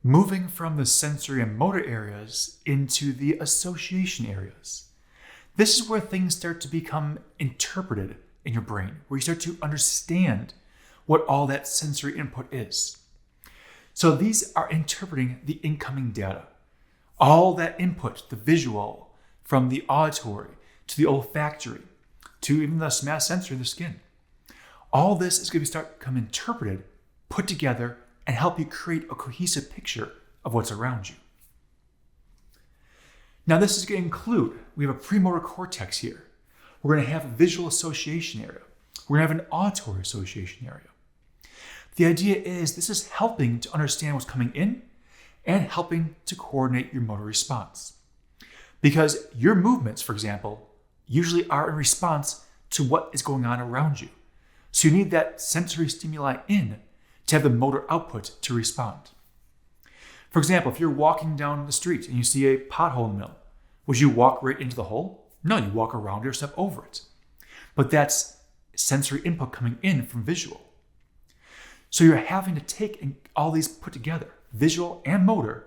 moving from the sensory and motor areas into the association areas. This is where things start to become interpreted in your brain, where you start to understand what all that sensory input is. So these are interpreting the incoming data. All that input, the visual, from the auditory to the olfactory, to even the somatosensory of the skin. All this is going to start become interpreted, put together, and help you create a cohesive picture of what's around you. Now this is going to include, we have a premotor cortex here. We're going to have a visual association area. We're going to have an auditory association area. The idea is this is helping to understand what's coming in and helping to coordinate your motor response. Because your movements, for example, usually are in response to what is going on around you. So you need that sensory stimuli in to have the motor output to respond. For example, if you're walking down the street and you see a pothole in the middle, would you walk right into the hole? No, you walk around it or step over it. But that's sensory input coming in from visual. So you're having to take all these put together, visual and motor,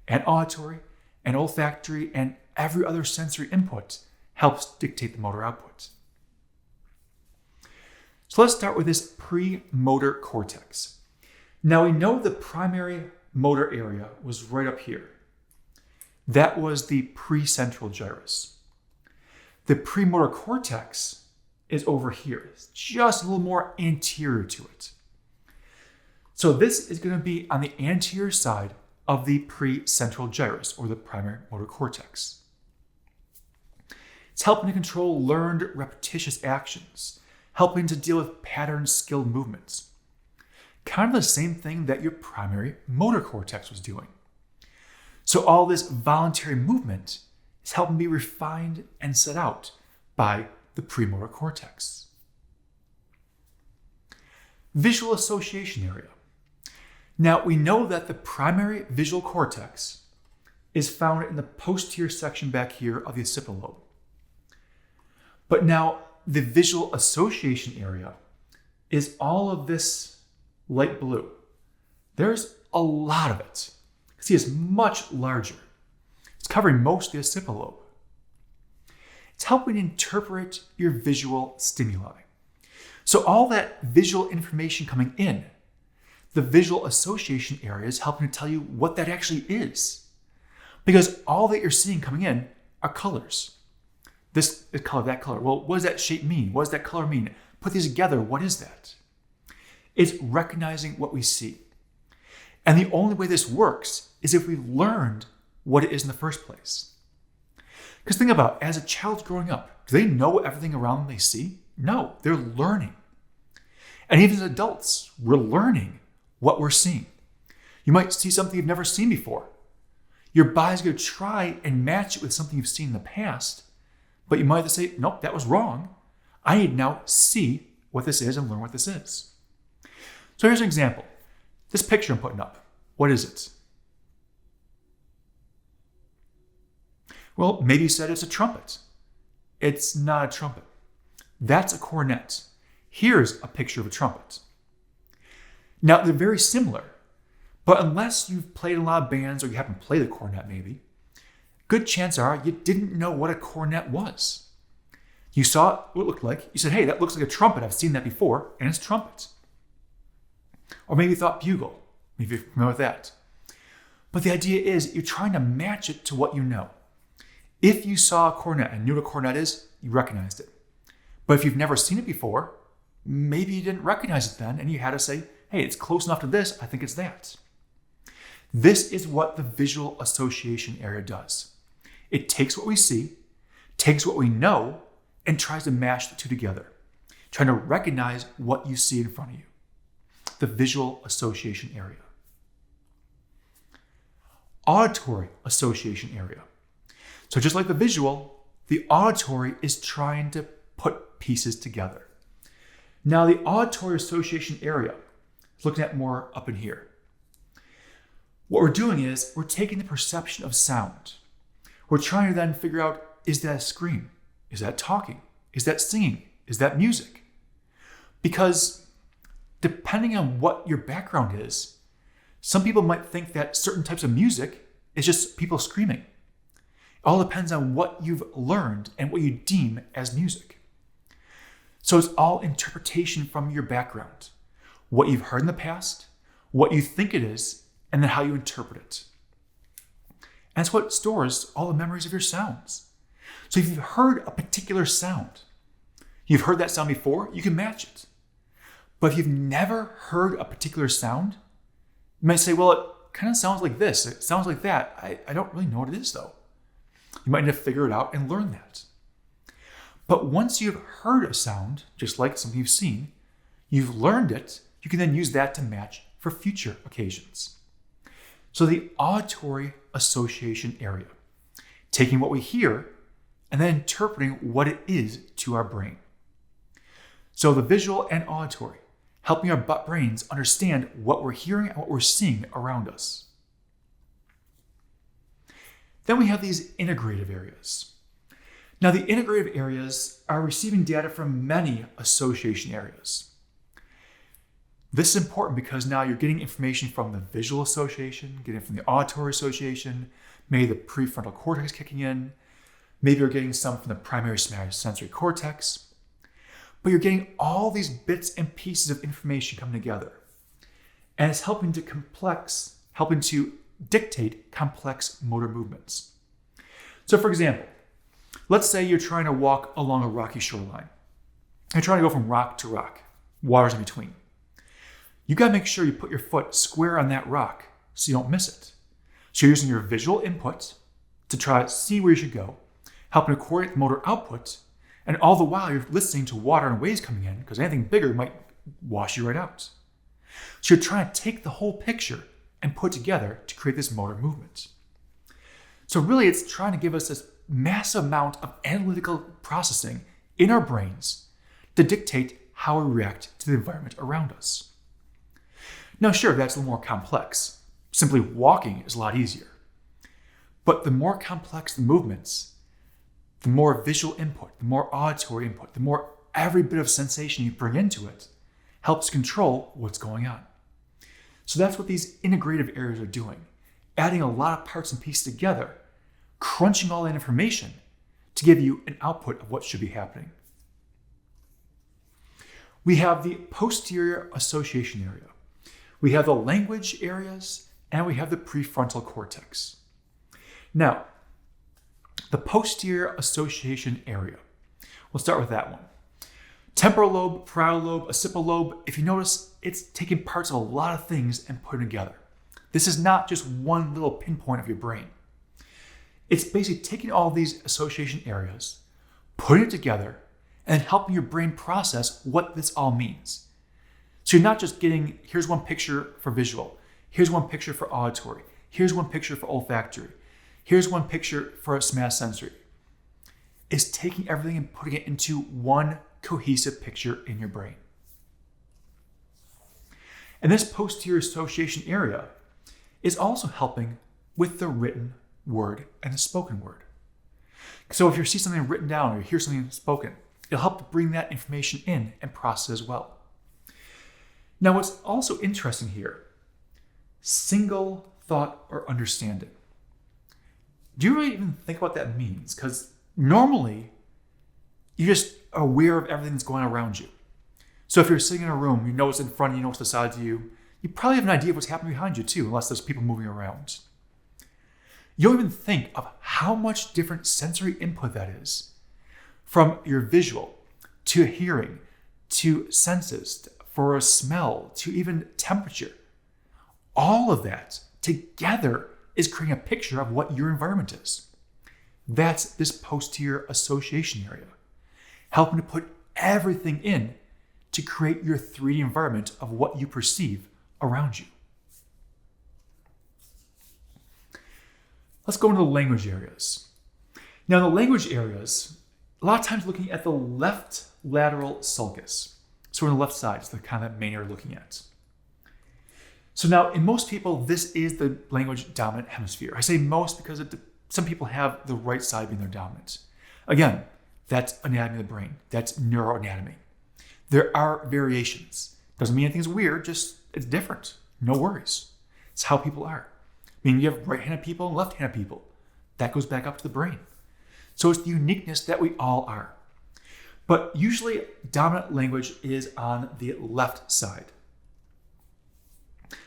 and auditory, and olfactory, and every other sensory input helps dictate the motor output. So let's start with this premotor cortex. Now we know the primary motor area was right up here. That was the precentral gyrus. The premotor cortex is over here. It's just a little more anterior to it. So this is going to be on the anterior side of the precentral gyrus, or the primary motor cortex. It's helping to control learned repetitious actions, helping to deal with patterned skilled movements. Kind of the same thing that your primary motor cortex was doing. So all this voluntary movement is helping be refined and set out by the premotor cortex. Visual association area. Now we know that the primary visual cortex is found in the posterior section back here of the occipital lobe. But now the visual association area is all of this light blue. There's a lot of it. You can see it's much larger. It's covering most of the occipital lobe. It's helping interpret your visual stimuli. So all that visual information coming in, the visual association area is helping to tell you what that actually is. Because all that you're seeing coming in are colors. This is color, that color. Well, what does that shape mean? What does that color mean? Put these together, what is that? It's recognizing what we see. And the only way this works is if we've learned what it is in the first place. Because think about it, as a child's growing up, do they know everything around them they see? No, they're learning. And even as adults, we're learning what we're seeing. You might see something you've never seen before. Your body's going to try and match it with something you've seen in the past, but you might have to say, nope, that was wrong. I need to now see what this is and learn what this is. So here's an example. This picture I'm putting up, what is it? Well, maybe you said it's a trumpet. It's not a trumpet. That's a cornet. Here's a picture of a trumpet. Now, they're very similar, but unless you've played in a lot of bands or you happen to play the cornet maybe, good chance are you didn't know what a cornet was. You saw what it looked like. You said, hey, that looks like a trumpet. I've seen that before, and it's trumpet. Or maybe you thought bugle. Maybe you're familiar with that. But the idea is you're trying to match it to what you know. If you saw a cornet and knew what a cornet is, you recognized it. But if you've never seen it before, maybe you didn't recognize it then, and you had to say, hey, it's close enough to this, I think it's that. This is what the visual association area does. It takes what we see, takes what we know, and tries to mash the two together, trying to recognize what you see in front of you. The visual association area. Auditory association area. So just like the visual, the auditory is trying to put pieces together. Now the auditory association area is looking at more up in here. What we're doing is we're taking the perception of sound. We're trying to then figure out, is that a scream? Is that talking? Is that singing? Is that music? Because depending on what your background is, Some people might think that certain types of music is just people screaming. It all depends on what you've learned and what you deem as music. So it's all interpretation from your background, what you've heard in the past, what you think it is, and then how you interpret it. And that's what stores all the memories of your sounds. So if you've heard a particular sound, you've heard that sound before, you can match it. But if you've never heard a particular sound, you might say, well, it kind of sounds like this. It sounds like that. I don't really know what it is, though. You might need to figure it out and learn that. But once you've heard a sound, just like something you've seen, you've learned it, you can then use that to match for future occasions. So the auditory association area, taking what we hear and then interpreting what it is to our brain. So the visual and auditory, helping our brains understand what we're hearing and what we're seeing around us. Then we have these integrative areas. Now the integrative areas are receiving data from many association areas. This is important because now you're getting information from the visual association, getting it from the auditory association, maybe the prefrontal cortex kicking in, maybe you're getting some from the primary sensory cortex. But you're getting all these bits and pieces of information coming together. And it's helping to dictate complex motor movements. So for example, let's say you're trying to walk along a rocky shoreline. You're trying to go from rock to rock, water's in between. You gotta make sure you put your foot square on that rock so you don't miss it. So you're using your visual input to try to see where you should go, helping to coordinate the motor output, and all the while you're listening to water and waves coming in because anything bigger might wash you right out. So you're trying to take the whole picture and put together to create this motor movement. So really it's trying to give us this massive amount of analytical processing in our brains to dictate how we react to the environment around us. Now sure, that's a little more complex. Simply walking is a lot easier. But the more complex the movements, the more visual input, the more auditory input, the more every bit of sensation you bring into it helps control what's going on. So that's what these integrative areas are doing, adding a lot of parts and pieces together, crunching all that information to give you an output of what should be happening. We have the posterior association area. We have the language areas, and we have the prefrontal cortex. Now, the posterior association area. We'll start with that one. Temporal lobe, parietal lobe, occipital lobe. If you notice, it's taking parts of a lot of things and putting them together. This is not just one little pinpoint of your brain. It's basically taking all these association areas, putting it together, and helping your brain process what this all means. So you're not just getting, here's one picture for visual, here's one picture for auditory, here's one picture for olfactory, here's one picture for somatosensory. It's taking everything and putting it into one cohesive picture in your brain. And this posterior association area is also helping with the written word and the spoken word. So if you see something written down or you hear something spoken, it'll help to bring that information in and process as well. Now what's also interesting here, single thought or understanding. Do you really even think what that means? Because normally, you're just aware of everything that's going on around you. So if you're sitting in a room, you know what's in front of you, you know what's to the side of you, you probably have an idea of what's happening behind you too, unless there's people moving around. You don't even think of how much different sensory input that is. From your visual, to hearing, to senses, for a smell, to even temperature. All of that together is creating a picture of what your environment is. That's this posterior association area, helping to put everything in to create your 3D environment of what you perceive around you. Let's go into the language areas. Now, in the language areas, a lot of times looking at the left lateral sulcus. So we're on the left side, it's the kind of main area we're looking at. So now, in most people, this is the language dominant hemisphere. I say most because some people have the right side being their dominant. Again, that's anatomy of the brain. That's neuroanatomy. There are variations. Doesn't mean anything's weird, just it's different. No worries. It's how people are. I mean, you have right-handed people and left-handed people. That goes back up to the brain. So it's the uniqueness that we all are. But usually dominant language is on the left side.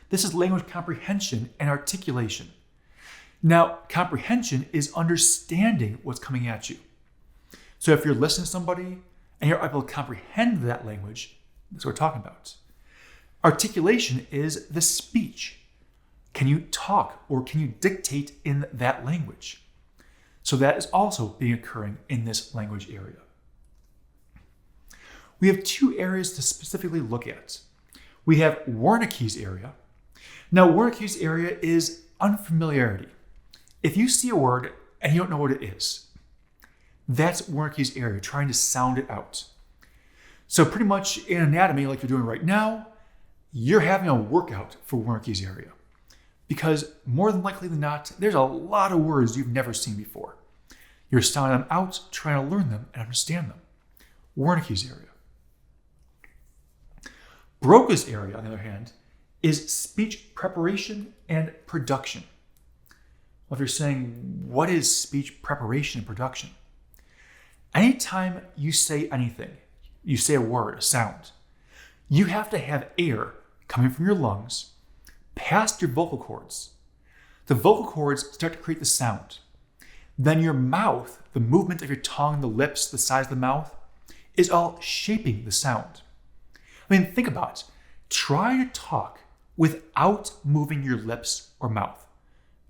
This is language comprehension and articulation. Now, comprehension is understanding what's coming at you. So if you're listening to somebody and you're able to comprehend that language, that's what we're talking about. Articulation is the speech. Can you talk or can you dictate in that language? So that is also occurring in this language area. We have two areas to specifically look at. We have Wernicke's area. Now, Wernicke's area is unfamiliarity. If you see a word and you don't know what it is, that's Wernicke's area, trying to sound it out. So pretty much in anatomy, like you're doing right now, you're having a workout for Wernicke's area. Because more than likely than not, there's a lot of words you've never seen before. You're sounding them out, trying to learn them and understand them. Wernicke's area. Broca's area, on the other hand, is speech preparation and production. Well, if you're saying, what is speech preparation and production? Anytime you say anything, you say a word, a sound, you have to have air coming from your lungs past your vocal cords. The vocal cords start to create the sound. Then your mouth, the movement of your tongue, the lips, the size of the mouth, is all shaping the sound. I mean, think about it. Try to talk without moving your lips or mouth.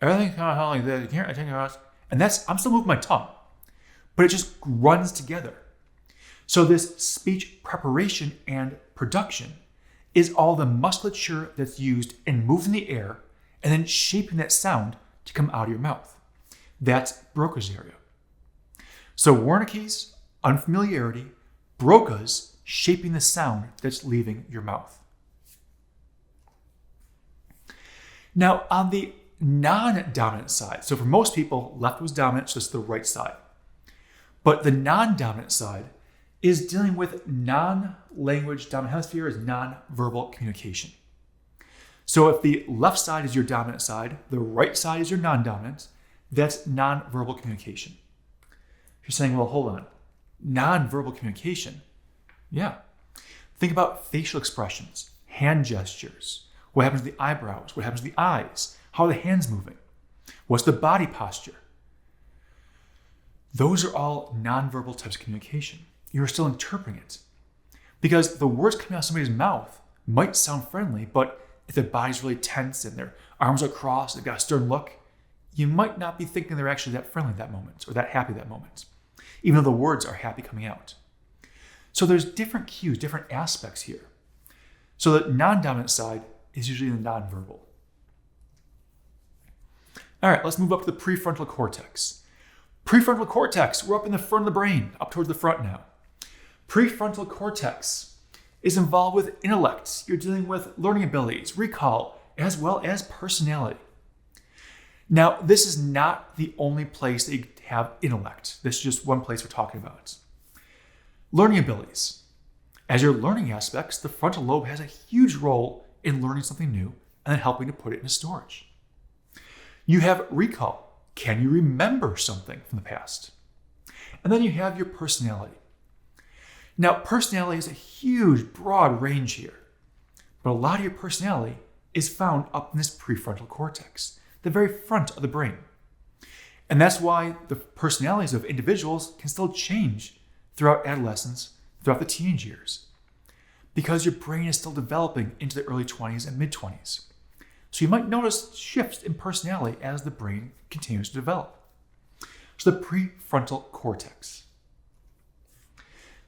Everything's kind of like this. You can't think about it. And I'm still moving my tongue, but it just runs together. So this speech preparation and production is all the musculature that's used in moving the air and then shaping that sound to come out of your mouth. That's Broca's area. So Wernicke's, unfamiliarity, Broca's, shaping the sound that's leaving your mouth. Now, on the non-dominant side, so for most people, left was dominant, so it's the right side. But the non-dominant side is dealing with non-language. Dominant hemisphere is non-verbal communication. So if the left side is your dominant side, the right side is your non-dominant, that's non-verbal communication. You're saying, well, hold on. Non-verbal communication? Yeah. Think about facial expressions, hand gestures. What happens to the eyebrows? What happens to the eyes? How are the hands moving? What's the body posture? Those are all non-verbal types of communication. You're still interpreting it. Because the words coming out of somebody's mouth might sound friendly, but if their body's really tense and their arms are crossed, they've got a stern look, you might not be thinking they're actually that friendly at that moment or that happy at that moment, even though the words are happy coming out. So there's different cues, different aspects here. So the non-dominant side is usually the nonverbal. All right, let's move up to the prefrontal cortex. Prefrontal cortex, we're up in the front of the brain, up towards the front now. Prefrontal cortex is involved with intellect. You're dealing with learning abilities, recall, as well as personality. Now, this is not the only place that you have intellect. This is just one place we're talking about. Learning abilities. As your learning aspects, the frontal lobe has a huge role in learning something new and then helping to put it into storage. You have recall. Can you remember something from the past? And then you have your personality. Now, personality is a huge, broad range here, but a lot of your personality is found up in this prefrontal cortex, the very front of the brain. And that's why the personalities of individuals can still change throughout adolescence, throughout the teenage years, because your brain is still developing into the early 20s and mid-20s. So you might notice shifts in personality as the brain continues to develop. So the prefrontal cortex.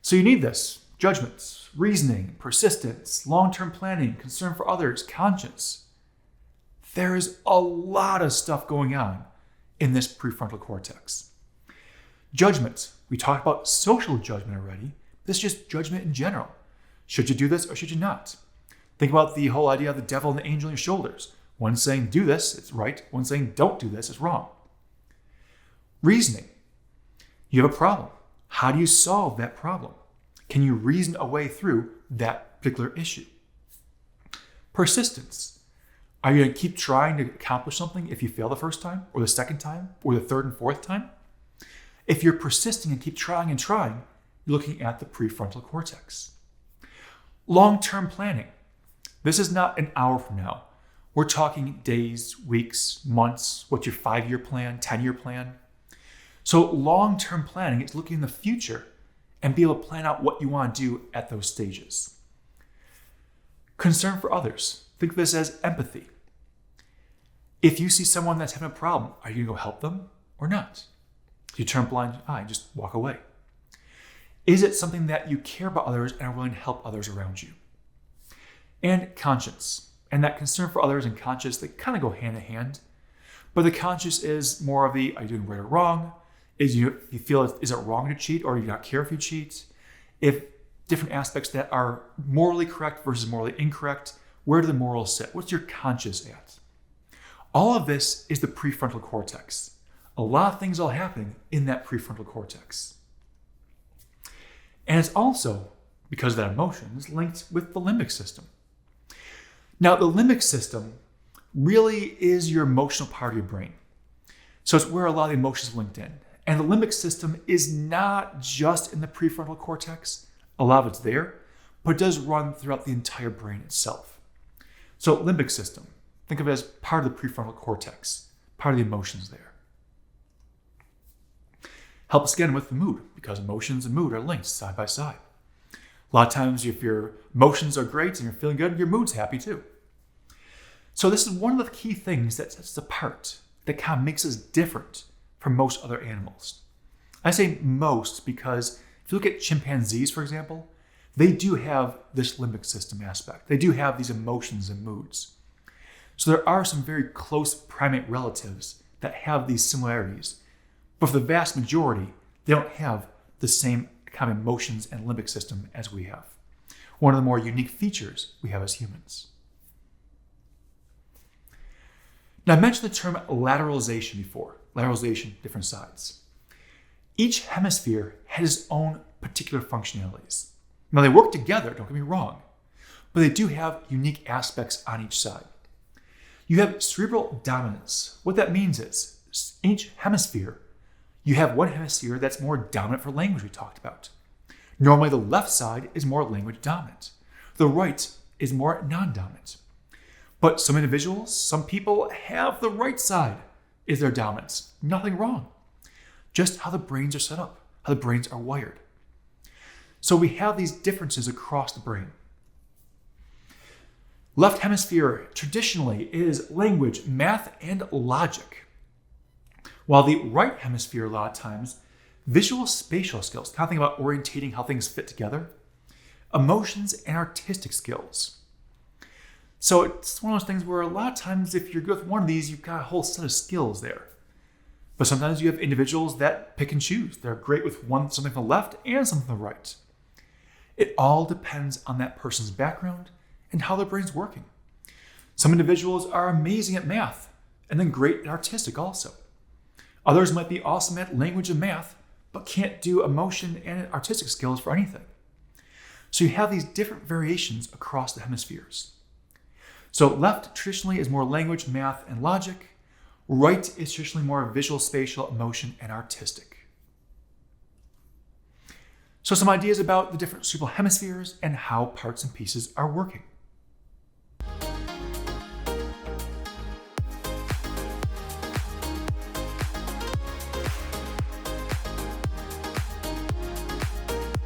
So you need this: judgments, reasoning, persistence, long-term planning, concern for others, conscience. There is a lot of stuff going on in this prefrontal cortex. Judgment. We talked about social judgment already. This is just judgment in general. Should you do this or should you not? Think about the whole idea of the devil and the angel on your shoulders. One saying do this, it's right. One saying don't do this, it's wrong. Reasoning. You have a problem. How do you solve that problem? Can you reason a way through that particular issue? Persistence. Are you going to keep trying to accomplish something if you fail the first time, or the second time, or the third and fourth time? If you're persisting and keep trying and trying, you're looking at the prefrontal cortex. Long-term planning. This is not an hour from now. We're talking days, weeks, months. What's your 5-year plan, 10-year plan? So long-term planning is looking in the future and be able to plan out what you want to do at those stages. Concern for others. Think of this as empathy. If you see someone that's having a problem, are you going to go help them or not? You turn a blind eye and just walk away. Is it something that you care about others and are willing to help others around you? And conscience. And that concern for others and conscience, they kind of go hand in hand. But the conscience is more of the, are you doing right or wrong? Is you feel, is it wrong to cheat, or do you not care if you cheat? If different aspects that are morally correct versus morally incorrect, where do the morals sit? What's your conscience at? All of this is the prefrontal cortex. A lot of things are happening in that prefrontal cortex. And it's also, because of that emotion, is linked with the limbic system. Now, the limbic system really is your emotional part of your brain. So it's where a lot of the emotions are linked in. And the limbic system is not just in the prefrontal cortex. A lot of it's there, but it does run throughout the entire brain itself. So limbic system, think of it as part of the prefrontal cortex, part of the emotions there. Helps again with the mood, because emotions and mood are linked side by side. A lot of times if your emotions are great and you're feeling good, your mood's happy too. So this is one of the key things that sets us apart, that kind of makes us different from most other animals. I say most because if you look at chimpanzees, for example, they do have this limbic system aspect. They do have these emotions and moods. So there are some very close primate relatives that have these similarities. But for the vast majority, they don't have the same kind of emotions and limbic system as we have. One of the more unique features we have as humans. Now, I mentioned the term lateralization before. Lateralization, different sides. Each hemisphere has its own particular functionalities. Now, they work together, don't get me wrong, but they do have unique aspects on each side. You have cerebral dominance. What that means is, each hemisphere, you have one hemisphere that's more dominant for language we talked about. Normally, the left side is more language dominant. The right is more non-dominant. But some individuals, some people have the right side is their dominance. Nothing wrong. Just how the brains are set up, how the brains are wired. So we have these differences across the brain. Left hemisphere traditionally is language, math, and logic. While the right hemisphere, a lot of times, visual spatial skills, kind of think about orientating how things fit together, emotions, and artistic skills. So it's one of those things where a lot of times if you're good with one of these, you've got a whole set of skills there. But sometimes you have individuals that pick and choose. They're great with something from the left and something from the right. It all depends on that person's background and how their brain's working. Some individuals are amazing at math and then great at artistic also. Others might be awesome at language and math, but can't do emotion and artistic skills for anything. So you have these different variations across the hemispheres. So left traditionally is more language, math, and logic. Right is traditionally more visual, spatial, emotion, and artistic. So some ideas about the different cerebral hemispheres and how parts and pieces are working.